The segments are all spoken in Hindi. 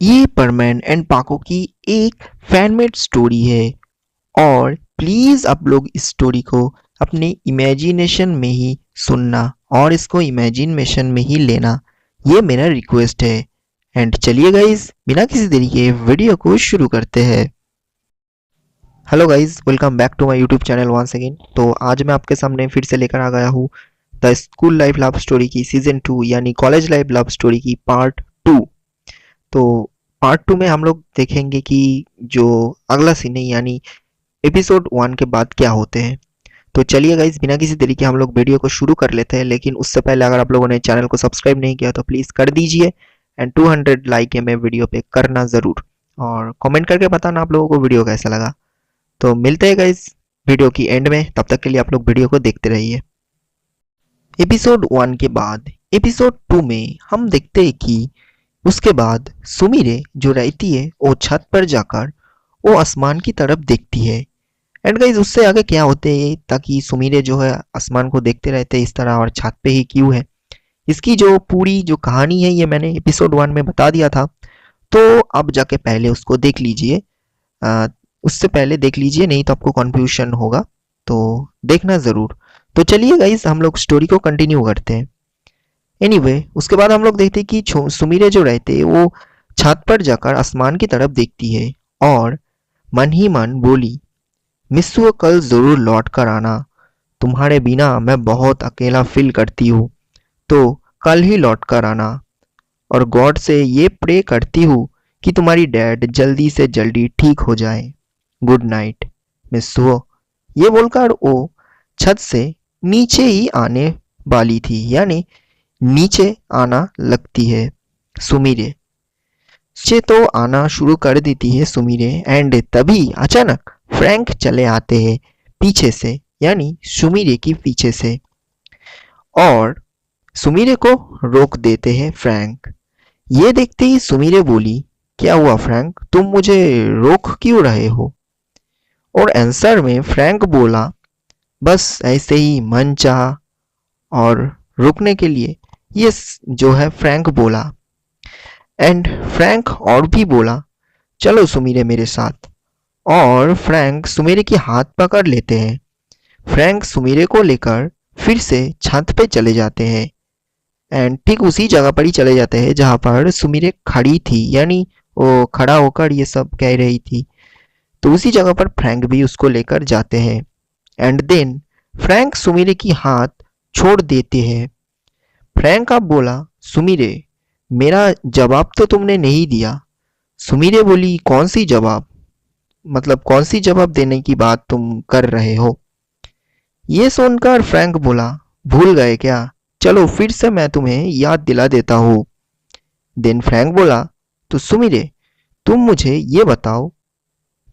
ये परमैन एंड पाको की एक फैनमेड स्टोरी है और प्लीज आप लोग इस स्टोरी को अपने इमेजिनेशन में ही सुनना और इसको इमेजिनेशन में ही लेना, ये मेरा रिक्वेस्ट है। एंड चलिए गाइस, बिना किसी देरी के वीडियो को शुरू करते हैं। Hello guys, welcome back to my YouTube channel once again. तो आज मैं आपके सामने फिर से लेकर आ गया हूँ the school life love story की सीजन 2 यानी कॉलेज लाइफ लव स्टोरी की पार्ट 2। तो पार्ट 2 में हम लोग देखेंगे कि जो अगला सीन है यानी एपिसोड 1 के बाद क्या होते हैं। तो चलिए गाइस, बिना किसी देरी के हम लोग वीडियो को शुरू कर लेते हैं, लेकिन उससे पहले अगर आप लोगों ने चैनल को सब्सक्राइब नहीं किया तो प्लीज़ कर दीजिए। एंड 200 लाइक है मैं वीडियो पे करना ज़रूर, और कमेंट करके बताना आप लोगों को वीडियो कैसा लगा। तो मिलते हैं गाइस वीडियो की एंड में, तब तक के लिए आप लोग वीडियो को देखते रहिए। एपिसोड 1 के बाद एपिसोड 2 में हम देखते हैं कि उसके बाद सुमिरे जो रहती है वो छत पर जाकर वो आसमान की तरफ देखती है। एंड गाइज उससे आगे क्या होते हैं ताकि सुमिरे जो है आसमान को देखते रहते हैं इस तरह, और छत पे ही क्यों है, इसकी जो पूरी जो कहानी है ये मैंने एपिसोड 1 में बता दिया था। तो अब जाके पहले उसको देख लीजिए, अ, उससे पहले देख लीजिए, नहीं तो आपको कंफ्यूजन होगा, तो देखना ज़रूर। तो चलिए गाइस, हम लोग स्टोरी को कंटिन्यू करते हैं। एनीवे उसके बाद हम लोग देखते हैं कि सुमिरे जो रहते हैं वो छत पर जाकर आसमान की तरफ देखती है और मन ही मन बोली, मिस्सुओ कल ज़रूर लौट कर आना, तुम्हारे बिना मैं बहुत अकेला फील करती हूँ, तो कल ही लौट कर आना, और गॉड से ये प्रे करती हूँ कि तुम्हारी डैड जल्दी से जल्दी ठीक हो जाए। गुड नाइट मिस्सुओ। ये बोलकर वो छत से नीचे ही आने वाली थी, यानी नीचे आना लगती है सुमिरे। नीचे तो आना शुरू कर देती है सुमिरे, एंड तभी अचानक फ्रैंक चले आते हैं पीछे से, यानी सुमिरे की पीछे से, और सुमिरे को रोक देते हैं फ्रैंक। ये देखते ही सुमिरे बोली, क्या हुआ फ्रैंक, तुम मुझे रोक क्यों रहे हो? और आंसर में फ्रैंक बोला, बस ऐसे ही मन चाहा और रुकने के लिए, ये जो है फ्रैंक बोला। एंड फ्रैंक और भी बोला, चलो सुमिरे मेरे साथ, और फ्रैंक सुमिरे की हाथ पकड़ लेते हैं। फ्रैंक सुमिरे को लेकर फिर से छत पे चले जाते हैं, एंड ठीक उसी जगह पर ही चले जाते हैं जहाँ पर सुमिरे खड़ी थी, यानी वो खड़ा होकर ये सब कह रही थी। तो उसी जगह पर फ्रैंक भी उसको लेकर जाते हैं, एंड देन फ्रैंक सुमिरे की हाथ छोड़ देते हैं। फ्रैंक अब बोला, सुमिरे मेरा जवाब तो तुमने नहीं दिया। सुमिरे बोली, कौन सी जवाब, मतलब कौन सी जवाब देने की बात तुम कर रहे हो? ये सुनकर फ्रैंक बोला, भूल गए क्या, चलो फिर से मैं तुम्हें याद दिला देता हूँ। देन फ्रैंक बोला, तो सुमिरे तुम मुझे ये बताओ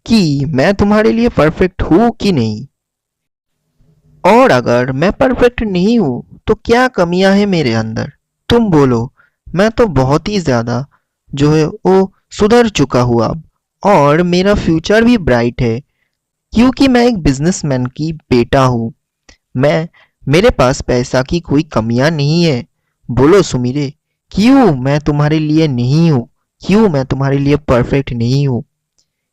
कि मैं तुम्हारे लिए परफेक्ट हूँ कि नहीं, और अगर मैं परफेक्ट नहीं हूँ तो क्या कमियां हैं मेरे अंदर, तुम बोलो। मैं तो बहुत ही ज़्यादा जो है वो सुधर चुका हूँ अब, और मेरा फ्यूचर भी ब्राइट है, क्योंकि मैं एक बिजनेसमैन की बेटा हूँ। मैं मेरे पास पैसा की कोई कमियां नहीं है। बोलो सुमिरे, क्यों मैं तुम्हारे लिए नहीं हूँ, क्यों मैं तुम्हारे लिए परफेक्ट नहीं हूँ?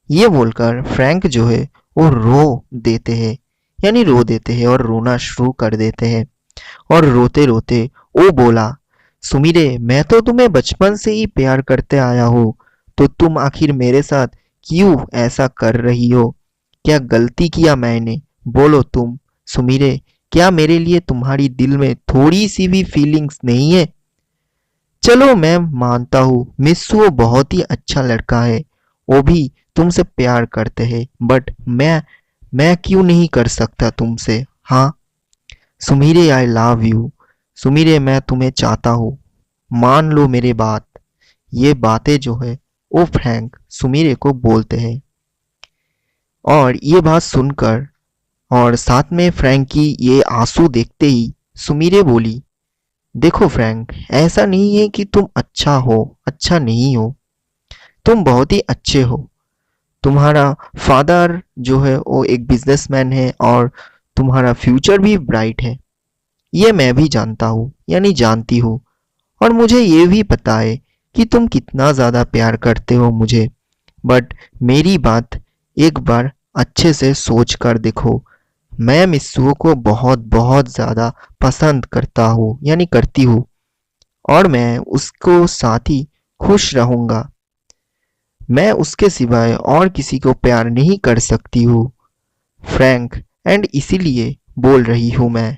ये बोलकर फ्रैंक जो है वो रो देते हैं, यानी रो देते हैं और रोना शुरू कर देते हैं। और रोते रोते वो बोला, सुमिरे मैं तो तुम्हें बचपन से ही प्यार करते आया हूँ, तो तुम आखिर मेरे साथ क्यों ऐसा कर रही हो? क्या गलती किया मैंने, बोलो तुम सुमिरे, क्या मेरे लिए तुम्हारी दिल में थोड़ी सी भी फीलिंग्स नहीं है? चलो मैं मानता हूँ मिस्सुओ बहुत ही अच्छा लड़का है, वो भी तुमसे प्यार करते हैं, बट मैं क्यों नहीं कर सकता तुमसे? हाँ Sumire, I love you. Sumire मैं तुम्हें चाहता हूँ, मान लो मेरी बात। ये बातें जो है वो फ्रैंक सुमिरे को बोलते हैं, और ये बात सुनकर और साथ में फ्रैंक की ये आंसू देखते ही सुमिरे बोली, देखो फ्रैंक, ऐसा नहीं है कि तुम अच्छा हो, अच्छा नहीं हो, तुम बहुत ही अच्छे हो। तुम्हारा फादर जो है वो एक बिजनेसमैन है, और तुम्हारा फ्यूचर भी ब्राइट है, ये मैं भी जानता हूँ, यानी जानती हूँ। और मुझे ये भी पता है कि तुम कितना ज़्यादा प्यार करते हो मुझे, बट मेरी बात एक बार अच्छे से सोच कर देखो। मैं मिस्सुओ को बहुत बहुत ज़्यादा पसंद करता हूँ यानी करती हूँ, और मैं उसको साथ ही खुश रहूँगा। मैं उसके सिवाय और किसी को प्यार नहीं कर सकती हूँ फ्रैंक, एंड इसीलिए बोल रही हूँ मैं।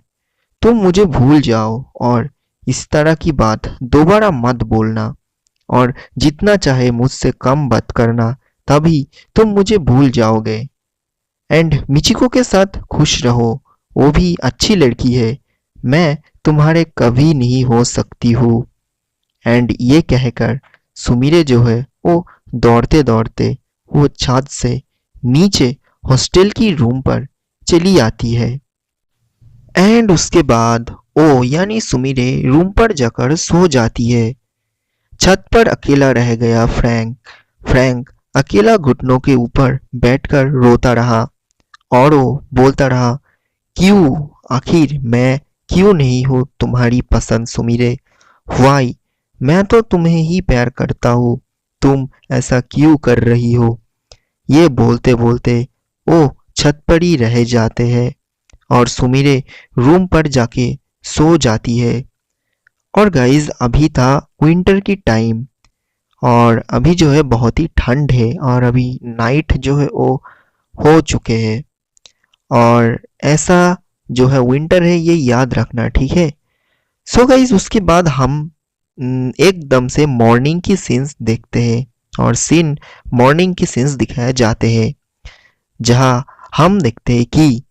तुम मुझे भूल जाओ और इस तरह की बात दोबारा मत बोलना, और जितना चाहे मुझसे कम बात करना, तभी तुम मुझे भूल जाओगे। एंड मिचिको के साथ खुश रहो, वो भी अच्छी लड़की है। मैं तुम्हारे कभी नहीं हो सकती हूँ। एंड ये कहकर सुमिरे जो है वो दौड़ते दौड़ते वो छत से नीचे हॉस्टल की रूम पर चली आती है। एंड उसके बाद ओ यानी सुमिरे रूम पर जाकर सो जाती है। छत पर अकेला रह गया फ्रैंक। फ्रैंक अकेला घुटनों के ऊपर बैठकर रोता रहा, और वो बोलता रहा, क्यों, आखिर मैं क्यों नहीं हूँ तुम्हारी पसंद सुमिरे? वाई, मैं तो तुम्हें ही प्यार करता हूँ, तुम ऐसा क्यों कर रही हो? ये बोलते बोलते वो छत पर ही रह जाते हैं, और सुमिरे रूम पर जाके सो जाती है। और गाइज अभी था विंटर की टाइम, और अभी जो है बहुत ही ठंड है, और अभी नाइट जो है वो हो चुके हैं। और ऐसा जो है विंटर है ये याद रखना, ठीक है? सो गाइज उसके बाद हम एकदम से मॉर्निंग की सीन्स देखते हैं, और सीन मॉर्निंग की सीन्स दिखाए जाते हैं, जहां हम देखते हैं कि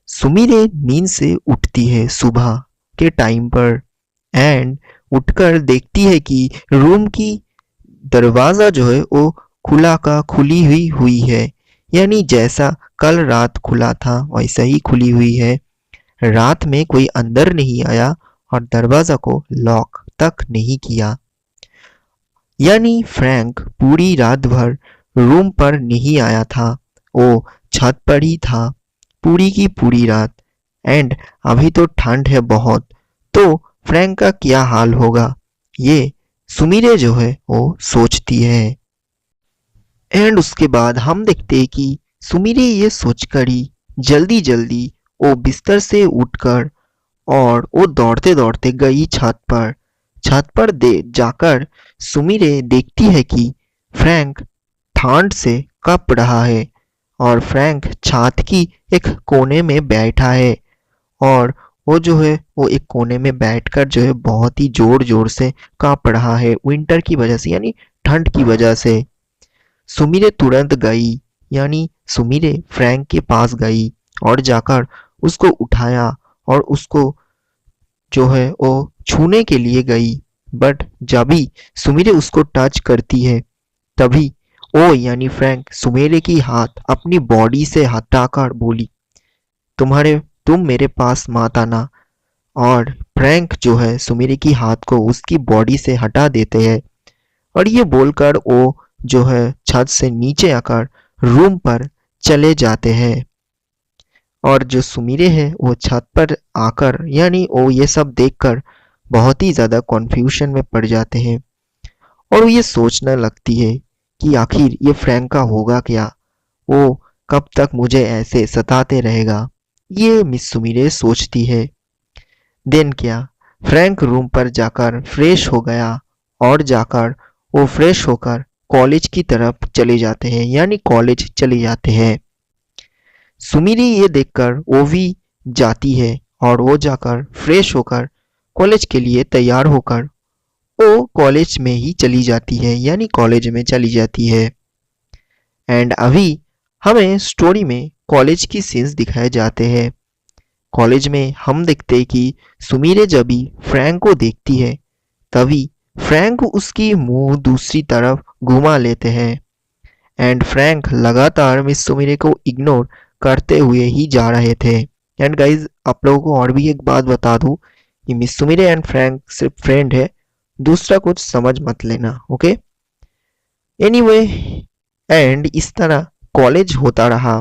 सुमिरे नींद से उठती है सुबह के टाइम पर, एंड उठकर देखती है कि रूम की दरवाज़ा जो है वो खुला का खुली हुई है, यानी जैसा कल रात खुला था वैसा ही खुली हुई है। रात में कोई अंदर नहीं आया और दरवाज़ा को लॉक तक नहीं किया, यानी फ्रैंक पूरी रात भर रूम पर नहीं आया था, वो छत पर ही था पूरी की पूरी रात। एंड अभी तो ठंड है बहुत, तो फ्रैंक का क्या हाल होगा, ये सुमिरे जो है वो सोचती है। एंड उसके बाद हम देखते हैं कि सुमिरे ये सोचकर ही जल्दी जल्दी वो बिस्तर से उठकर और वो दौड़ते दौड़ते गई छत पर। छत पर दे जाकर सुमिरे देखती है कि फ्रैंक ठंड से कँप रहा है, और फ्रैंक छत की एक कोने में बैठा है, और वो जो है वो एक कोने में बैठकर जो है बहुत ही जोर जोर से काँप रहा है विंटर की वजह से, यानी ठंड की वजह से। सुमिरे तुरंत गई, यानी सुमिरे फ्रैंक के पास गई और जाकर उसको उठाया, और उसको जो है वो छूने के लिए गई। बट जब भी सुमिरे उसको टच करती है, तभी ओ यानी फ्रैंक सुमेरे की हाथ अपनी बॉडी से हटाकर बोली, तुम मेरे पास मत आना। और फ्रैंक जो है सुमेरे की हाथ को उसकी बॉडी से हटा देते हैं, और ये बोलकर वो जो है छत से नीचे आकर रूम पर चले जाते हैं। और जो सुमिरे है वो छत पर आकर यानी वो ये सब देखकर बहुत ही ज़्यादा कन्फ्यूजन में पड़ जाते हैं, और वो ये सोचने लगती है कि आखिर ये फ्रैंक का होगा क्या, वो कब तक मुझे ऐसे सताते रहेगा, ये मिस सुमिरे सोचती है। देन क्या, फ्रैंक रूम पर जाकर फ्रेश हो गया, और जाकर वो फ्रेश होकर कॉलेज की तरफ चले जाते हैं, यानी कॉलेज चले जाते हैं। सुमिरी ये देखकर वो भी जाती है, और वो जाकर फ्रेश होकर कॉलेज के लिए तैयार होकर वो कॉलेज में ही चली जाती है, यानी कॉलेज में चली जाती है। एंड अभी हमें स्टोरी में कॉलेज की सीन्स दिखाए जाते हैं। कॉलेज में हम देखते हैं कि सुमिरे जब भी फ्रैंक को देखती है, तभी फ्रैंक उसकी मुंह दूसरी तरफ घुमा लेते हैं, एंड फ्रैंक लगातार मिस सुमिरे को इग्नोर करते हुए ही जा रहे थे। एंड गाइज आप लोगों को और भी एक बात बता दूं कि मिस सुमिरे एंड फ्रैंक सिर्फ फ्रेंड है, दूसरा कुछ समझ मत लेना, ओके? एनीवे, एंड इस तरह कॉलेज होता रहा,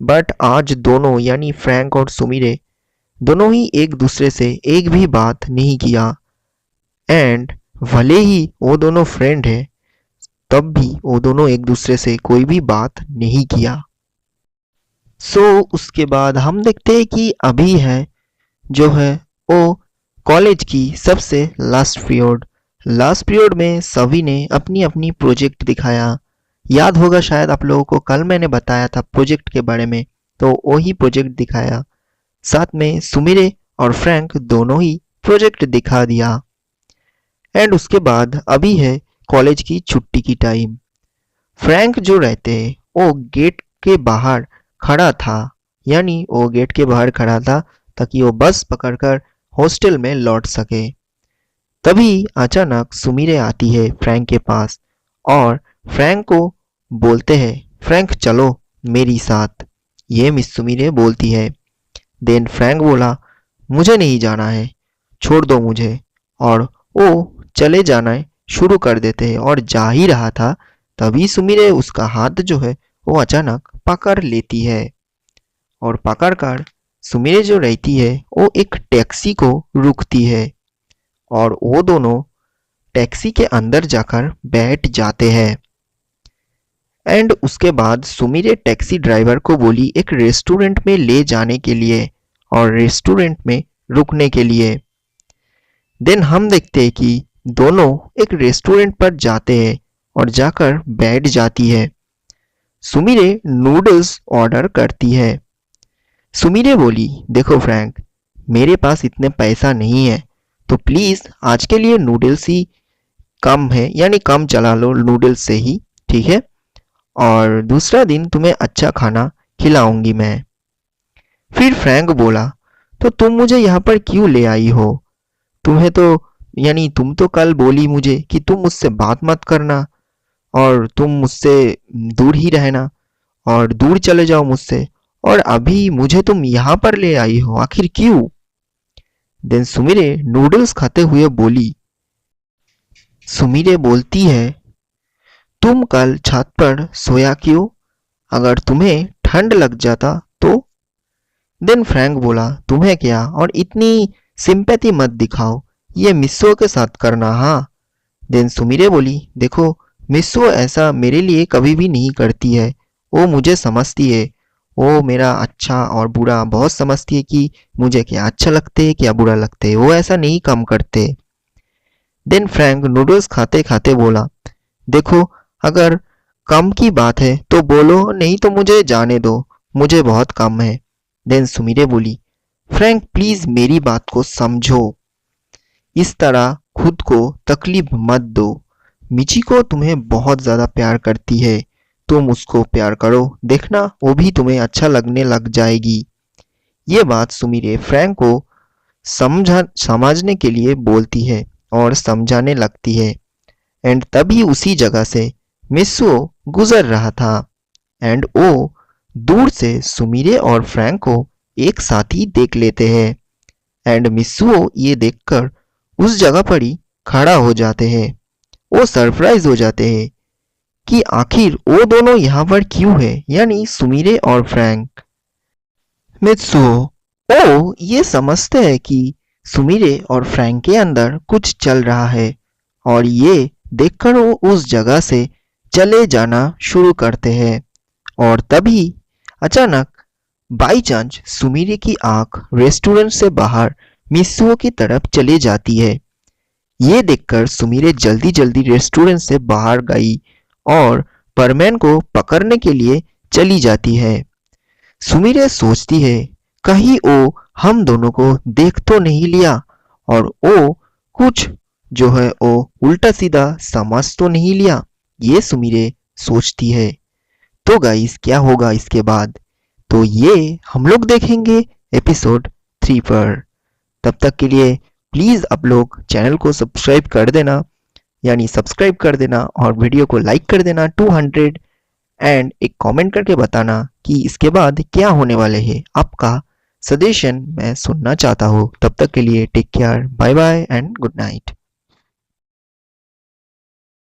बट आज दोनों यानी फ्रैंक और सुमिरे दोनों ही एक दूसरे से एक भी बात नहीं किया। एंड भले ही वो दोनों फ्रेंड है, तब भी वो दोनों एक दूसरे से कोई भी बात नहीं किया। उसके बाद हम देखते हैं कि अभी है जो है वो कॉलेज की सबसे लास्ट पीरियड में सभी ने अपनी अपनी प्रोजेक्ट दिखाया। याद होगा शायद आप लोगों को, कल मैंने बताया था प्रोजेक्ट के बारे में, तो वही प्रोजेक्ट दिखाया। साथ में सुमिरे और फ्रैंक दोनों ही प्रोजेक्ट दिखा दिया। एंड उसके बाद अभी है कॉलेज की छुट्टी की टाइम। फ्रैंक जो रहते हैं वो गेट के बाहर खड़ा था, यानी वो गेट के बाहर खड़ा था ताकि वो बस पकड़कर हॉस्टल में लौट सके। तभी अचानक सुमिरे आती है फ्रैंक के पास और फ्रैंक को बोलते हैं, फ्रैंक चलो मेरी साथ। ये मिस सुमिरे बोलती है। देन फ्रैंक बोला, मुझे नहीं जाना है, छोड़ दो मुझे। और वो चले जाना शुरू कर देते हैं और जा ही रहा था तभी सुमिरे उसका हाथ जो है वो अचानक पकड़ लेती है। और पकड़कर सुमिरे जो रहती है वो एक टैक्सी को रुकती है और वो दोनों टैक्सी के अंदर जाकर बैठ जाते हैं। एंड उसके बाद सुमिरे टैक्सी ड्राइवर को बोली एक रेस्टोरेंट में ले जाने के लिए और रेस्टोरेंट में रुकने के लिए। देन हम देखते हैं कि दोनों एक रेस्टोरेंट पर जाते हैं और जाकर बैठ जाती है। सुमिरे नूडल्स ऑर्डर करती है। सुमिरे बोली, देखो फ्रैंक, मेरे पास इतने पैसा नहीं है, तो प्लीज आज के लिए नूडल्स ही कम है, यानी कम चला लो नूडल्स से ही, ठीक है? और दूसरा दिन तुम्हें अच्छा खाना खिलाऊंगी मैं। फिर फ्रैंक बोला, तो तुम मुझे यहाँ पर क्यों ले आई हो? तुम्हें तो, यानी तुम तो कल बोली मुझे कि तुम मुझसे बात मत करना और तुम मुझसे दूर ही रहना और दूर चले जाओ मुझसे, और अभी मुझे तुम यहाँ पर ले आई हो, आखिर क्यों? देन सुमिरे नूडल्स खाते हुए बोली, सुमिरे बोलती है, तुम कल छत पर सोया क्यों? अगर तुम्हें ठंड लग जाता तो? देन फ्रैंक बोला, तुम्हें क्या, और इतनी सिंपैथी मत दिखाओ, ये मिस्सो के साथ करना। हाँ। देन सुमिरे बोली, देखो मिस्सो ऐसा मेरे लिए कभी भी नहीं करती है, वो मुझे समझती है, वो मेरा अच्छा और बुरा बहुत समझती है कि मुझे क्या अच्छा लगते है क्या बुरा लगते है, वो ऐसा नहीं काम करते। देन फ्रैंक नूडल्स खाते खाते बोला, देखो अगर कम की बात है तो बोलो, नहीं तो मुझे जाने दो, मुझे बहुत कम है। देन सुमिरे बोली, फ्रैंक प्लीज मेरी बात को समझो, इस तरह खुद को तकलीफ मत दो। मिचिको तुम्हें बहुत ज्यादा प्यार करती है, तुम उसको प्यार करो, देखना वो भी तुम्हें अच्छा लगने लग जाएगी। ये बात सुमिरे फ्रैंक को समझने के लिए बोलती है और समझाने लगती है। एंड तभी उसी जगह से मिस्सो गुजर रहा था एंड वो दूर से सुमिरे और फ्रैंक को एक साथ ही देख लेते हैं। एंड मिस्सो ये देखकर उस जगह पर ही खड़ा हो जाते हैं। वो सरप्राइज हो जाते हैं कि आखिर वो दोनों यहाँ पर क्यों है, यानी सुमिरे और फ्रैंक। मित्सुओ ओ ये समझते हैं कि सुमिरे और फ्रैंक के अंदर कुछ चल रहा है और ये देखकर वो उस जगह से चले जाना शुरू करते हैं। और तभी अचानक बाई चांस सुमिरे की आंख रेस्टोरेंट से बाहर मित्सुओ की तरफ चली जाती है। ये देखकर सुमिरे जल्दी जल्दी रेस्टोरेंट से बाहर गई और परमैन को पकड़ने के लिए चली जाती है। सुमिरे सोचती है कहीं वो हम दोनों को देख तो नहीं लिया और वो कुछ जो है वो उल्टा सीधा समझ तो नहीं लिया, ये सुमिरे सोचती है। तो गाइस क्या होगा इसके बाद, तो ये हम लोग देखेंगे एपिसोड 3 पर। तब तक के लिए प्लीज आप लोग चैनल को सब्सक्राइब कर देना, यानी सब्सक्राइब कर देना और वीडियो को लाइक कर देना 200 एंड एक कमेंट करके बताना कि इसके बाद क्या होने वाले हैं। आपका सजेशन मैं सुनना चाहता हूँ। तब तक के लिए take care, bye bye and good night.